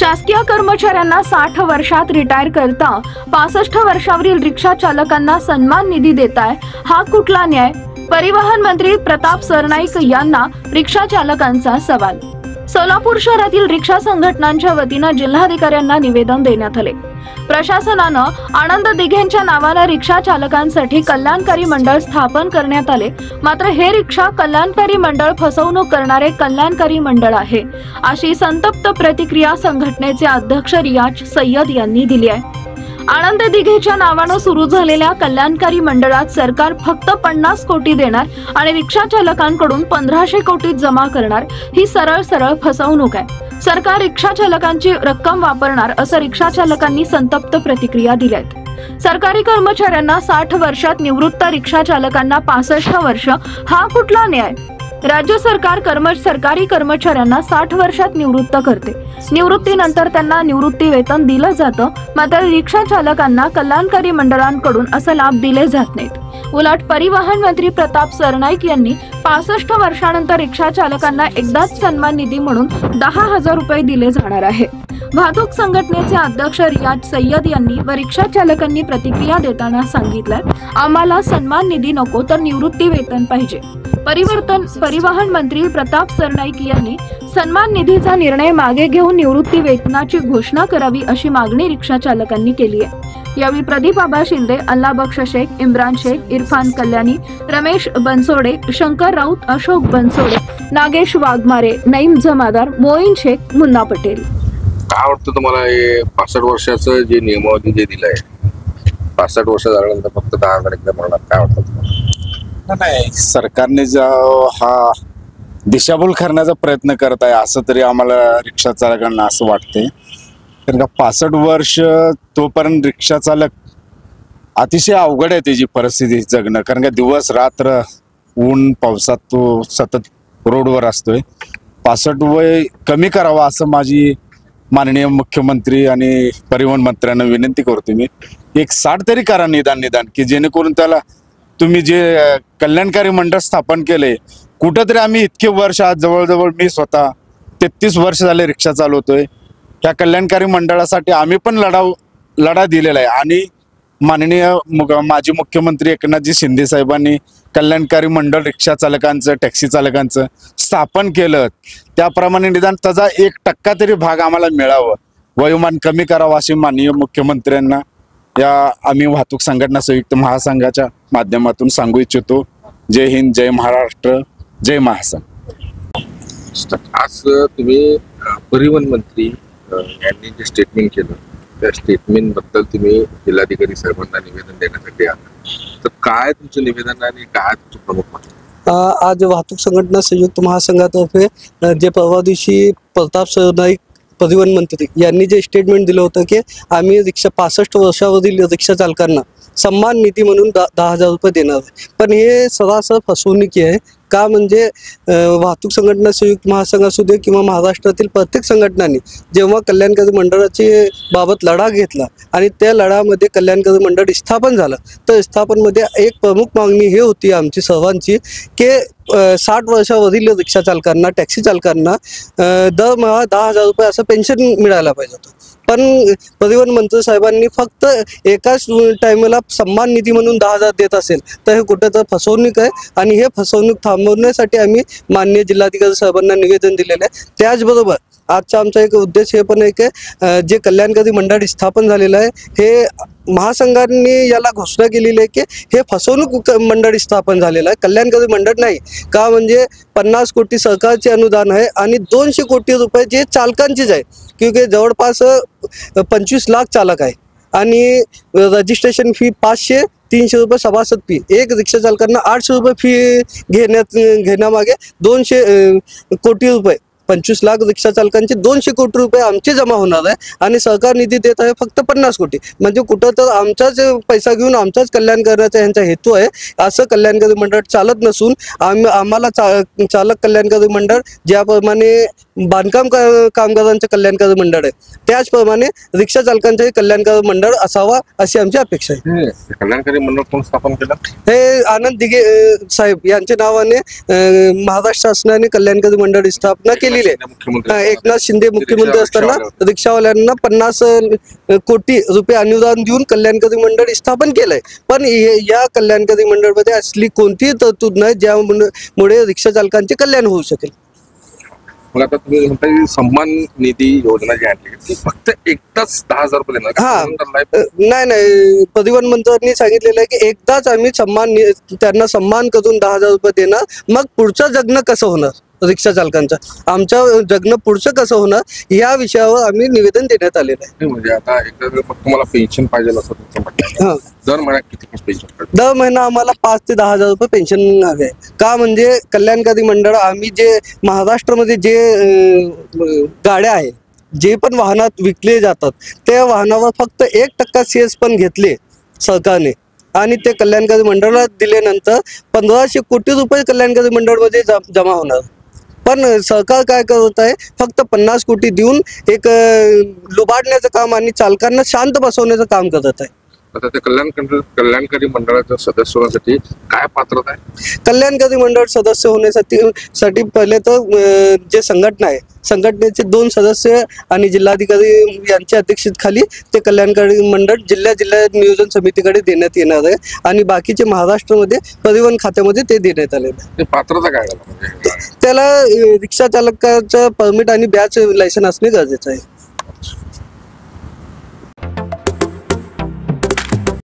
शासकीय कर्मचाऱ्यांना 60 वर्षात रिटायर करता 65 वर्षावरील रिक्षा चालकांना सन्मान निधी देताय, हा कुठला न्याय? परिवहन मंत्री प्रताप सरनाईक यांना रिक्षा चालकांचा सवाल। सोलापूर शहरातील रिक्षा संघटनांच्या वतीने जिल्हाधिकाऱ्यांना निवेदन देण्यात आले। प्रशासनानं आनंद दिघेंच्या नावाने रिक्षा चालकांसाठी कल्याणकारी मंडळ स्थापन करण्यात आले, मात्र हे रिक्षा कल्याणकारी मंडळ फसवणूक करणारे कल्याणकारी मंडळ आहे, अशी संतप्त प्रतिक्रिया संघटनेचे अध्यक्ष रियाज सय्यद यांनी दिली आहे। आनंद दिघेच्या नावाने सुरू झालेल्या कल्याणकारी मंडळात सरकार फक्त 50 कोटी देणार आणि रिक्षा चालकांकडून 1500 कोटी जमा करणार, ही सरळ फसवणूक आहे। सरकार रिक्षा चालकांची रक्कम वापरणार असं रिक्षा चालकांनी संतप्त प्रतिक्रिया दिल्यात। सरकारी कर्मचाऱ्यांना 60 वर्षात निवृत्त, रिक्षा चालकांना 65 वर्ष, हा कुठला न्याय? राज्य सरकार सरकारी कर्मचाऱ्यांना 60 वर्षात निवृत्त करते, निवृत्तीनंतर त्यांना निवृत्ती वेतन दिलं जातं, मात्र रिक्षा चालकांना कल्याणकारी मंडळांकडून असं लाभ दिले जात नाहीत। उलट परिवहन मंत्री प्रताप सरनाईक यांनी 65 वर्षानंतर रिक्षा चालकांना एकदाच सन्मान निधी म्हणून 10,000 रुपये दिले जाणार आहे। वाहतूक संघटनेचे अध्यक्ष रियाज सय्यद यांनी व रिक्षा चालकांनी प्रतिक्रिया देताना सांगितलं, आम्हाला सन्मान निधी नको तर निवृत्ती वेतन पाहिजे। परिवहन मंत्री प्रताप सरनाईक यांनी सन्मान निधीचा निर्णय मागे घेऊन निवृत्ती वेतनाची घोषणा करावी, अशी मागणी रिक्षा चालकांनी केली आहे। यावेळी प्रदीप आबा शिंदे, अल्ला बख्श शेख, इम्रान शेख, इरफान कल्याणी, रमेश बनसोडे, शंकर राऊत, अशोक बनसोडे, नागेश वाघमारे, नईम जमादार, मोईन शेख, मुन्ना पटेल। काय वाटतं तुम्हाला हे 65 वर्षाचं जे नियमावली जे दिलंय, 65 वर्ष झाल्यानंतर फक्त 10,000 एकदा मिळणार, काय वाटतं तुम्हाला? नाही, सरकारने जो हा दिशाभूल करण्याचा प्रयत्न करत आहे असं तरी आम्हाला रिक्षा चालकांना असं वाटते। कारण का 65 वर्ष तोपर्यंत रिक्षा चालक अतिशय अवघड आहे त्याची परिस्थिती जगणं, कारण का दिवस रात्र ऊन पावसात तो सतत रोडवर असतोय। 65 वय कमी करावा असं माझी माननीय मुख्यमंत्री आणि परिवहन मंत्र्यांना विनंती करतो मी। एक 60 तरी करा निदान, की जेणेकरून त्याला तुम्ही जे कल्याणकारी मंडळ स्थापन केले, कुठंतरी आम्ही इतके वर्ष, आज जवळजवळ मी स्वतः 33 वर्ष झाले रिक्षा चालवतोय, त्या कल्याणकारी मंडळासाठी आम्ही पण लढा दिलेला आहे आणि माननीय माजी मुख्यमंत्री एकनाथजी शिंदे साहेबांनी कल्याणकारी मंडळ रिक्षा चालकांचं, टॅक्सी चालकांचं स्थापन केलं, त्याप्रमाणे निदान त्याचा 1% तरी भाग आम्हाला मिळावं, वयोमान कमी करावं अशी माननीय मुख्यमंत्र्यांना या आम्ही वाहतूक संघटना संयुक्त महासंघाच्या माध्यमातून सांगू इच्छितो। जय हिंद, जय महाराष्ट्र, जय महासंघ। आज तुम्ही परिवहन मंत्री यांनी जे स्टेटमेंट केलं, त्या स्टेटमेंट बद्दल तुम्ही जिल्हाधिकारी साहेबांना निवेदन देण्यासाठी आला, तर काय तुमचं निवेदन आणि काय तुमचं प्रमुख मत? आज वाहतूक संघटना संयुक्त महासंघातर्फे जे परवा दिवशी प्रताप सरनाईक परिवहन मंत्री यांनी जे स्टेटमेंट दिलं होतं की आम्ही 65 वर्षावरील रिक्षा चालकांना सन्मान निधी म्हणून 10,000 रुपये देणार आहे, पण हे सरासर फसवणुकी आहे। का म्हणजे वाहतूक संघटना संयुक्त महासंघ असू दे किंवा महाराष्ट्रातील प्रत्येक संघटनांनी जेव्हा कल्याणकारी मंडळाचे बाबत लढा घेतला आणि त्या लढ्यामध्ये कल्याणकारी मंडळ स्थापन झालं, तर स्थापनमध्ये एक प्रमुख मागणी हे होती आमची सर्वांची की 60 वर्षावरील रिक्षा चालकांना, टॅक्सी चालकांना दरमहा 10,000 रुपये असं पेन्शन मिळायला पाहिजे होतं। पण परिवहन मंत्री साहेबांनी फक्त एकाच टायमाला सन्मान निधी म्हणून 10,000 देत असेल तर हे कुठं तर फसवणूक आहे आणि हे फसवणूक थांबवण्यासाठी आम्ही माननीय जिल्हाधिकारी साहेबांना निवेदन दिलेलं आहे। त्याचबरोबर आजचा आमचा एक उद्देश हे पण आहे की जे कल्याणकारी मंडळ स्थापन झालेलं आहे, हे महासंघाने याला घोषणा केलेली आहे की हे फसवणूक मंडळ स्थापन झालेलं आहे, कल्याणकारी मंडळ नाही। का म्हणजे 50 कोटी सरकारचे अनुदान आहे आणि 200 कोटी रुपये जे चालकांचेच आहे, क्योंकि जवळपास 25 लाख चालक आहे आणि रजिस्ट्रेशन फी 500, 300 रुपये सभासद फी, एक रिक्षा चालकांना 800 रुपये फी घेण्यामागे 200 कोटी रुपये, 25 लाख रिक्षा चालकांचे 200 कोटी रुपये आमचे जमा होणार आहे आणि सरकार निधी देत आहे फक्त 50 कोटी। म्हणजे कुठं तर आमचाच पैसा घेऊन आमचाच कल्याण करण्याचा यांचा हेतू आहे, असं कल्याणकारी मंडळ चालत नसून आम्हाला चालक कल्याणकारी मंडळ ज्याप्रमाणे बांधकाम कामगारांचे कल्याणकारी मंडळ आहे, त्याचप्रमाणे रिक्षा चालकांचे कल्याणकारी मंडळ असावा अशी आमची अपेक्षा आहे। कल्याणकारी मंडळ कोण स्थापन केलं? हे आनंद दिघे साहेब यांच्या नावाने महाराष्ट्र शासनाने कल्याणकारी मंडळ स्थापना केली दिले. मुख्यमंत्री एकनाथ शिंदे मुख्यमंत्री असताना रिक्षावाल्यांना 50 कोटी रुपये अनुदान देऊन कल्याणकारी मंडळ स्थापन केलंय. पण या कल्याणकारी मंडळमध्ये असली कोणतीही तरतूद नाही ज्यामुळे रिक्षा चालकांचे कल्याण होऊ शकेल. मला आता तुम्ही म्हणता की सन्मान निधी योजना जी आणली ती फक्त एकदाच 10,000 रुपये देणार का? हा. नंतर life- नाही परिवहन मंत्र्यांनी सांगितलेलं आहे की एकदाच आम्ही त्यांना सन्मान करून 10,000 रुपये देणार. मग पुढचं जगणं कसं होणार रिक्षा चालकांचं, आमचं जगणं पुढचं कसं होणार या विषयावर आम्ही निवेदन देण्यात आलेलं आहे. नाही, म्हणजे आता एकदा फक्त मला पेन्शन पाहिजे असं तुमचं म्हणणं आहे. हा. दर महिन्यात किती पेन्शन पाहिजे? दर महिना आम्हाला 5 ते 10,000 रुपये पेन्शन हवे आहे. का म्हणजे कल्याणकारी मंडळ आम्ही जे महाराष्ट्रामध्ये जे गाड्या आहेत जे पण वाहनात विकले जातात त्या वाहनावर फक्त 1% सेस पण घेतले सरकारने आणि ते कल्याणकारी मंडळाला दिल्यानंतर 1,500 कोटी रुपये कल्याणकारी मंडळमध्ये जमा होणार. पण सरकार काय करत आहे फक्त 50 कोटी देऊन एक लुबाडण्याचं काम आणि चालकांना शांत बसवण्याचं काम करत आहे. आता त्या कल्याणकारी मंडळाच्या सदस्य होण्यासाठी काय पात्रता आहे? कल्याणकारी मंडळ सदस्य होण्यासाठी पहिले तर जे संघटना आहे संघटनेचे 2 सदस्य आणि जिल्हाधिकारी यांच्या अध्यक्षतेखाली ते कल्याणकारी मंडळ जिल्हा नियोजन समितीकडे देण्यात येणार आहे आणि बाकीचे महाराष्ट्रामध्ये परिवहन खात्यामध्ये ते देण्यात आलेले आहे. ते पात्रता काय झालं म्हणजे त्याला रिक्षा चालकाचं परमिट आणि बॅच लायसन असणे गरजेचं आहे.